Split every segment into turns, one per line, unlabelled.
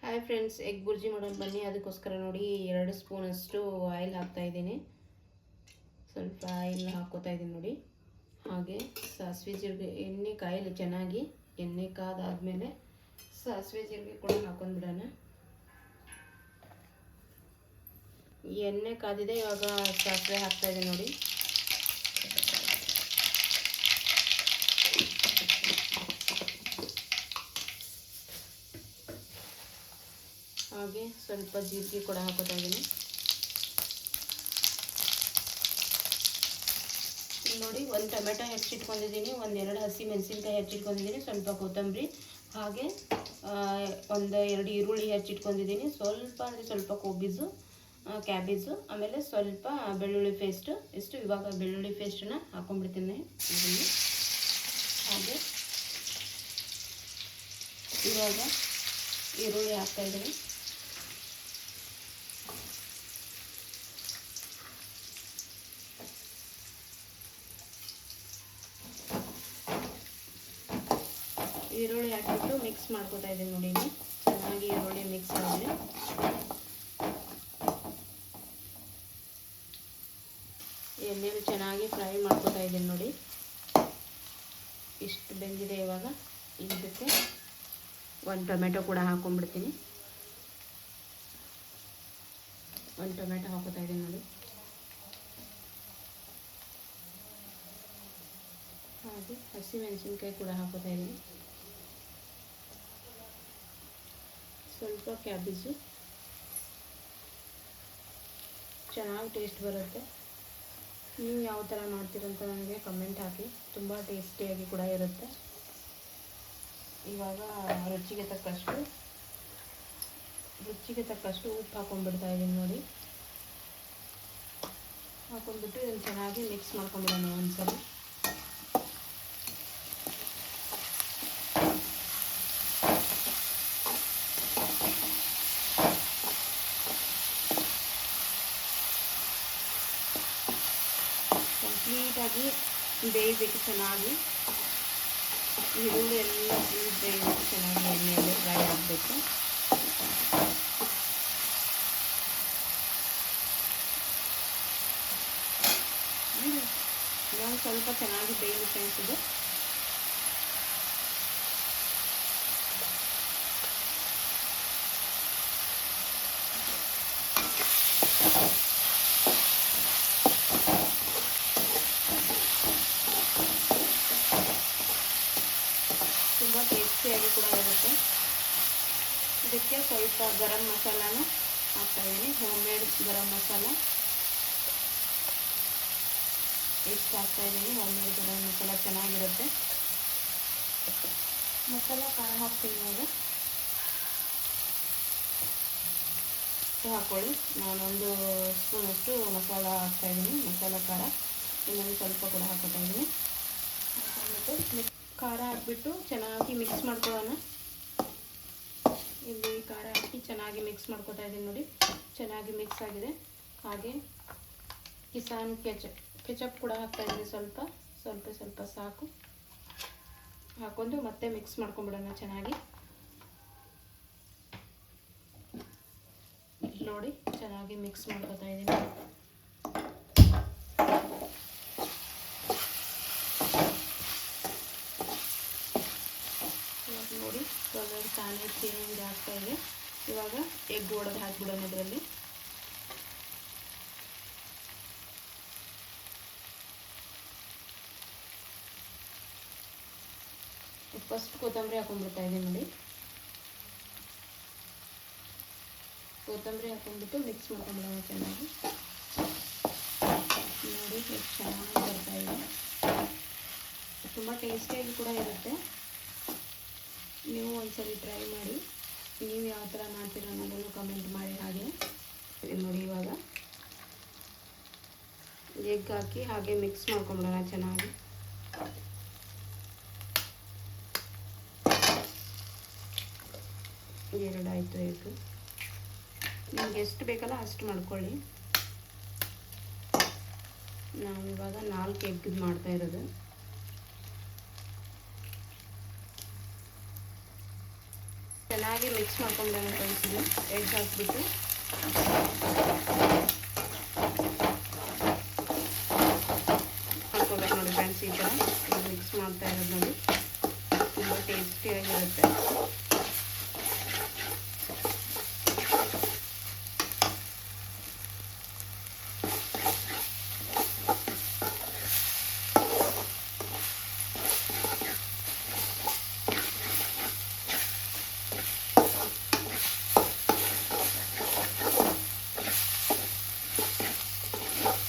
Hi friends, egg bhurji ಮಾಡೋದು ಬನ್ನಿ. ಅದಕ್ಕೋಸ್ಕರ ನೋಡಿ 2 ಸ್ಪೂನಷ್ಟು ಆಯಿಲ್ ಹಾಕ್ತಾ ಇದ್ದೀನಿ. ಸ್ವಲ್ಪ ಆಯಿಲ್ ಹಾಕೋತಾ ಇದ್ದೀನಿ ನೋಡಿ. ಹಾಗೆ ಸಾಸಿವೆ ಜೀರಿಗೆ ಎಣ್ಣೆ ಕಾಯಿಲೆ ಚೆನ್ನಾಗಿ ಎಣ್ಣೆ ಕಾದಾದ್ಮೇಲೆ ಸಾಸಿವೆ ಜೀರಿಗೆ ಕೂಡ ಹಾಕೊಂಡ್ಬಿಡೋಣ. ಎಣ್ಣೆ ಕಾದಿದೆ, ಇವಾಗ ಸಾಸಿವೆ ಹಾಕ್ತಾ ಇದ್ದೀನಿ ನೋಡಿ. ಹಾಗೆ ಸ್ವಲ್ಪ ಜೀರಿಗೆ ಕೂಡ ಹಾಕೋತಾ ಇದ್ದೀನಿ ನೋಡಿ. 1 ಟೊಮೆಟೊ ಹೆಚ್ಚಿಟ್ಕೊಂಡಿದ್ದೀನಿ, 1-2 ಹಸಿ ಮೆಣಸಿನ್ಕಾಯಿ ಹೆಚ್ಚಿಟ್ಕೊಂಡಿದ್ದೀನಿ, ಸ್ವಲ್ಪ ಕೊತ್ತಂಬರಿ, ಹಾಗೆ 1-2 ಈರುಳ್ಳಿ ಹೆಚ್ಚಿಟ್ಕೊಂಡಿದ್ದೀನಿ, ಸ್ವಲ್ಪ ಅಂದರೆ ಸ್ವಲ್ಪ ಕ್ಯಾಬೇಜು, ಆಮೇಲೆ ಸ್ವಲ್ಪ ಬೆಳ್ಳುಳ್ಳಿ ಪೇಸ್ಟ್ ಇಷ್ಟು. ಇವಾಗ ಬೆಳ್ಳುಳ್ಳಿ ಪೇಸ್ಟನ್ನ ಹಾಕೊಂಡ್ಬಿಡ್ತೀನಿ ಇದನ್ನು. ಹಾಗೆ ಇವಾಗ ಈರುಳ್ಳಿ ಹಾಕ್ತಾಯಿದ್ದೀನಿ. ಈರುಳ್ಳಿ ಹಾಕಿಬಿಟ್ಟು ಮಿಕ್ಸ್ ಮಾಡ್ಕೊತಾ ಇದ್ದೀನಿ ನೋಡಿ. ಚೆನ್ನಾಗಿ ಈರುಳ್ಳಿ ಮಿಕ್ಸ್ ಆಗಿದೆ. ಎಣ್ಣೆಲಿ ಚೆನ್ನಾಗಿ ಫ್ರೈ ಮಾಡ್ಕೊತಾ ಇದ್ದೀನಿ ನೋಡಿ. ಇಷ್ಟು ಬೆಂದಿದೆ. ಇವಾಗ ಇದಕ್ಕೆ 1 ಟೊಮೆಟೊ ಕೂಡ ಹಾಕೊಂಡ್ಬಿಡ್ತೀನಿ. 1 ಟೊಮೆಟೊ ಹಾಕೋತಾ ಇದ್ದೀನಿ ನೋಡಿ. ಹಾಗೆ ಹಸಿ ಮೆಣಸಿನ್ಕಾಯಿ ಕೂಡ ಹಾಕೋತಾ ಇದ್ದೀನಿ. ಸ್ವಲ್ಪ ಕ್ಯಾಬೇಜು, ಚೆನ್ನಾಗಿ ಟೇಸ್ಟ್ ಬರುತ್ತೆ. ನೀವು ಯಾವ ಥರ ಮಾಡ್ತೀರಂತ ನನಗೆ ಕಮೆಂಟ್ ಹಾಕಿ. ತುಂಬ ಟೇಸ್ಟಿಯಾಗಿ ಕೂಡ ಇರುತ್ತೆ. ಇವಾಗ ರುಚಿಗೆ ತಕ್ಕಷ್ಟು ಉಪ್ಪು ಹಾಕೊಂಡ್ಬಿಡ್ತಾ ಇದ್ದೀನಿ ನೋಡಿ. ಹಾಕೊಂಡ್ಬಿಟ್ಟು ಇದನ್ನು ಚೆನ್ನಾಗಿ ಮಿಕ್ಸ್ ಮಾಡ್ಕೊಂಡ್ಬಿಡೋಣ ಒಂದ್ಸಲ. ಕಂಪ್ಲೀಟಾಗಿ ಬೇಯಬೇಕು ಚೆನ್ನಾಗಿ. ಈರುಳ್ಳಿ ಎಲ್ಲ ಬೇಯಬೇಕು ಚೆನ್ನಾಗಿ, ಎಣ್ಣೆಯಲ್ಲಿ ಫ್ರೈ ಆಗಬೇಕು. ಇವಾಗ ಸ್ವಲ್ಪ ಚೆನ್ನಾಗಿ ಬೇಯಲು ಫ್ರೆಂಡ್ಸ್. ತುಂಬ ಟೇಸ್ಟಿಯಾಗಿ ಕೂಡ ಇರುತ್ತೆ. ಇದಕ್ಕೆ ಸ್ವಲ್ಪ ಗರಂ ಮಸಾಲಾನ ಹಾಕ್ತಾಯಿದ್ದೀನಿ, ಹೋಮ್ ಮೇಡ್ ಗರಂ ಮಸಾಲ. ಎಷ್ಟು ಹಾಕ್ತಾಯಿದ್ದೀನಿ, ಹೋಮ್ ಮೇಡ್ ಗರಂ ಮಸಾಲ ಚೆನ್ನಾಗಿರುತ್ತೆ. ಮಸಾಲ ಖಾರ ಹಾಕ್ತೀನಿ ನೋಡಿ, ಹಾಕ್ಕೊಳ್ಳಿ. ನಾನೊಂದು ಸ್ಪೂನಷ್ಟು ಮಸಾಲ ಹಾಕ್ತಾಯಿದ್ದೀನಿ, ಮಸಾಲ ಖಾರ. ಇನ್ನೊಂದು ಸ್ವಲ್ಪ ಕೂಡ ಹಾಕೋತಾ ಇದ್ದೀನಿ. ಹಾಕ್ಬಿಟ್ಟು ಖಾರ ಹಾಕ್ಬಿಟ್ಟು ಚೆನ್ನಾಗಿ ಮಿಕ್ಸ್ ಮಾಡ್ಕೊಳ್ಳೋಣ. ಇಲ್ಲಿ ಖಾರ ಹಾಕಿ ಚೆನ್ನಾಗಿ ಮಿಕ್ಸ್ ಮಾಡ್ಕೊತಾ ಇದ್ದೀನಿ ನೋಡಿ. ಚೆನ್ನಾಗಿ ಮಿಕ್ಸ್ ಆಗಿದೆ. ಹಾಗೆ ಕಿಸಾನ್ ಕೆಚಪ್ ಕೂಡ ಹಾಕ್ತಾಯಿದ್ದೀನಿ, ಸ್ವಲ್ಪ ಸಾಕು. ಹಾಕೊಂಡು ಮತ್ತೆ ಮಿಕ್ಸ್ ಮಾಡ್ಕೊಂಡ್ಬಿಡೋಣ ಚೆನ್ನಾಗಿ. ನೋಡಿ, ಚೆನ್ನಾಗಿ ಮಿಕ್ಸ್ ಮಾಡ್ಕೊತಾ ಇದ್ದೀನಿ. ನೋಡಿ, ಕಲರ್ ತಾನೇ ಚೇಂಜ್ ಆಗ್ತಾ ಇದೆ. ಇವಾಗ ಎಗ್ ಒಡೆದು ಹಾಕ್ಬಿಡೋಣ ಇದರಲ್ಲಿ. ಫಸ್ಟ್ ಕೊತ್ತಂಬರಿ ಹಾಕೊಂಡ್ಬಿಡ್ತಾ ಇದ್ದೀನಿ ನೋಡಿ. ಕೊತ್ತಂಬರಿ ಹಾಕೊಂಡ್ಬಿಟ್ಟು ಮಿಕ್ಸ್ ಮಾಡ್ಕೊಂಡ್ಬಿಡೋಣ ಚೆನ್ನಾಗಿ. ನೋಡಿ, ಎಷ್ಟು ಚೆನ್ನಾಗಿ ಬರ್ತಾ ಇದೆ. ತುಂಬ ಟೇಸ್ಟಿಯಾಗಿ ಕೂಡ ಇರುತ್ತೆ. ನೀವು ಒಂದ್ಸರಿ ಟ್ರೈ ಮಾಡಿ. ನೀವು ಯಾವ ಥರ ಮಾಡ್ತೀರ ಅನ್ನೋದನ್ನು ಕಮೆಂಟ್ ಮಾಡಿ. ಹಾಗೆ ನೋಡಿ, ಇವಾಗ ಎಗ್ ಹಾಕಿ ಹಾಗೆ ಮಿಕ್ಸ್ ಮಾಡ್ಕೊಂಬಿಡೋಣ ಚೆನ್ನಾಗಿ. ಎರಡಾಯಿತು ಎಗ್. ನಿಮ್ಗೆ ಎಷ್ಟು ಬೇಕಲ್ಲ ಅಷ್ಟು ಮಾಡ್ಕೊಳ್ಳಿ. ನಾನು ಇವಾಗ 4 ಎಗ್ ಮಾಡ್ತಾ ಇರೋದು. ಚೆನ್ನಾಗಿ ಮಿಕ್ಸ್ ಮಾಡ್ಕೊಂಡ್ಬಿಡೋಣ ಫ್ರೆಂಡ್ಸ್. ಇದು ಎಗ್ ಹಾಕ್ಬಿಟ್ಟು ಹಾಕ್ಕೋಬೇಕು ನೋಡಿ ಫ್ರೆಂಡ್ಸ್. ಈ ಥರ ಮಿಕ್ಸ್ ಮಾಡ್ತಾ ಇರೋದು ನೋಡಿ, ತುಂಬ ಟೇಸ್ಟಿಯಾಗಿರುತ್ತೆ.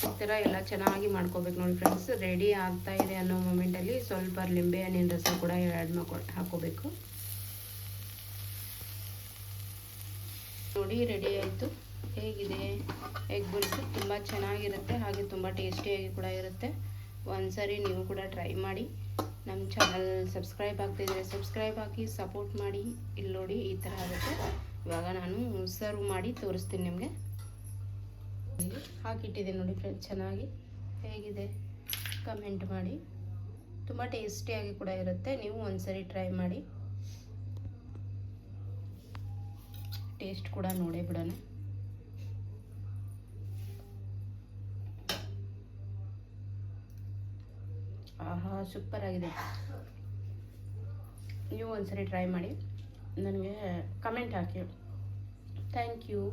ಈ ಥರ ಎಲ್ಲ ಚೆನ್ನಾಗಿ ಮಾಡ್ಕೋಬೇಕು ನೋಡಿ ಫ್ರೆಂಡ್ಸ್. ರೆಡಿ ಆಗ್ತಾ ಇದೆ ಅನ್ನೋ ಮೂಮೆಂಟಲ್ಲಿ ಸ್ವಲ್ಪ ಲಿಂಬೆ ಹಣ್ಣಿನ ರಸ ಕೂಡ ಹಾಕೋಬೇಕು ನೋಡಿ. ರೆಡಿ ಆಯಿತು. ಹೇಗಿದೆ ಎಗ್ ಬುಲ್ಸ್? ತುಂಬ ಚೆನ್ನಾಗಿರುತ್ತೆ, ಹಾಗೆ ತುಂಬ ಟೇಸ್ಟಿಯಾಗಿ ಕೂಡ ಇರುತ್ತೆ. ಒಂದ್ಸರಿ ನೀವು ಕೂಡ ಟ್ರೈ ಮಾಡಿ. ನಮ್ಮ ಚಾನಲ್ ಸಬ್ಸ್ಕ್ರೈಬ್ ಆಗ್ತಿದ್ರೆ ಸಬ್ಸ್ಕ್ರೈಬ್ ಹಾಕಿ ಸಪೋರ್ಟ್ ಮಾಡಿ. ಇಲ್ಲಿ ನೋಡಿ ಈ ಥರ ಆಗುತ್ತೆ. ಇವಾಗ ನಾನು ಸರ್ವ್ ಮಾಡಿ ತೋರಿಸ್ತೀನಿ ನಿಮಗೆ. ಹಾಕಿಟ್ಟಿದ್ದೀನಿ ನೋಡಿ ಫ್ರೆಂಡ್ಸ್. ಚೆನ್ನಾಗಿ ಹೇಗಿದೆ ಕಮೆಂಟ್ ಮಾಡಿ. ತುಂಬ ಟೇಸ್ಟಿಯಾಗಿ ಕೂಡ ಇರುತ್ತೆ, ನೀವು ಒಂದ್ಸರಿ ಟ್ರೈ ಮಾಡಿ. ಟೇಸ್ಟ್ ಕೂಡ ನೋಡೇ ಬಿಡೋಣ. ಆಹಾ, ಸೂಪರ್ ಆಗಿದೆ. ನೀವು ಒಂದ್ಸರಿ ಟ್ರೈ ಮಾಡಿ, ನನಗೆ ಕಮೆಂಟ್ ಹಾಕಿ. Thank you.